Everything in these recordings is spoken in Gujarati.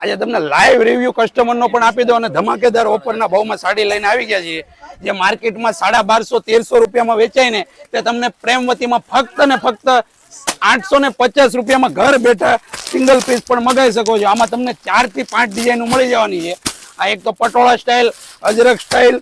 આજે તમને લાઈવ રિવ્યુ કસ્ટમરનો પણ આપી દો અને ધમાકેદાર ઓફરના ભાવમાં સાડી લઈને આવી ગયા છીએ. જે માર્કેટમાં 1250-1300 રૂપિયામાં વેચાય ને તે તમને પ્રેમવતીમાં ફક્ત ને ફક્ત 850 રૂપિયામાં ઘર બેઠા સિંગલ પીસ પણ મગાવી શકો છો. આમાં તમને 4 થી 5 ડિઝાઇન મળી જવાની છે. આ એક તો પટોળા સ્ટાઇલ, અજરક સ્ટાઇલ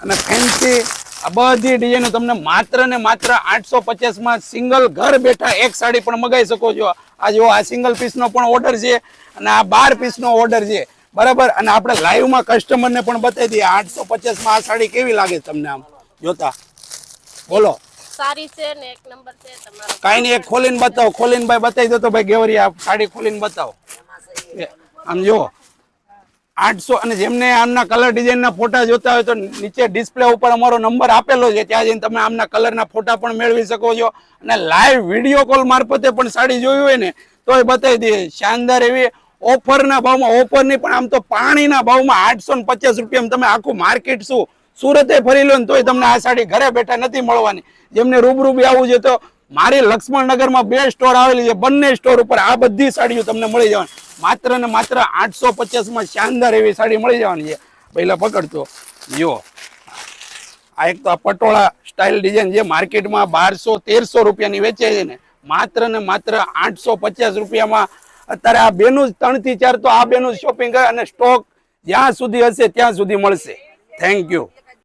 અને ફેન્સી, આ બધી ડિઝાઇનો તમને માત્ર ને માત્ર 850માં સિંગલ ઘર બેઠા એક સાડી પણ મગાવી શકો છો. આ જો આ સિંગલ પીસનો પણ ઓર્ડર છે અને આ 12 પીસનો ઓર્ડર છે, બરાબર. અને આપણે લાઈવમાં કસ્ટમરને પણ બતાવી દઈએ 850માં આ સાડી કેવી લાગે તમને આમ જોતા. બોલો. સારી છે ને એક નંબર છે તમારો. કાઈ નહીં, એક ખોલીને બતાવો. ખોલીને ભાઈ બતાવી દો તો ભાઈ ગેવરિયા સાડી ખોલીને બતાવો. આમ જો 800. અને જેમને આમના કલર ડિઝાઇનના ફોટા જોતા હોય તો નીચે ડિસ્પ્લે ઉપર અમારો નંબર આપેલો છે, ત્યાં જઈને તમે આમના કલરના ફોટા પણ મેળવી શકો છો. અને લાઈવ વિડીયો કોલ મારફતે પણ સાડી જોઈ હોય ને તોય બતાવી દઈએ. શાનદાર એવી ઓફરના ભાવમાં, ઓફરની પણ આમ તો પાણીના ભાવમાં 850 રૂપિયામાં તમે આખું માર્કેટ શું સુરતે ફરી લો ને તોય તમને આ સાડી ઘરે બેઠા નથી મળવાની. જેમને રૂબરૂ બી આવવું છે તો મારી લક્ષ્મણનગરમાં 2 સ્ટોર આવેલી છે, બંને સ્ટોર ઉપર આ બધી સાડીઓ તમને મળી જવાની. માત્ર ને માત્ર 850માં શાનદાર એવી સાડી મળી જવાની છે. પહેલા પકડતો જો આ એક તો આ પટોળા સ્ટાઇલ ડિઝાઇન જે માર્કેટમાં 1200-1300 રૂપિયાની વેચાય છે ને માત્ર ને માત્ર 850 રૂપિયામાં અત્યારે આ બેનું 3 થી 4 તો આ બેનું શોપિંગ કરે અને સ્ટોક જ્યાં સુધી હશે ત્યાં સુધી મળશે. Thank you.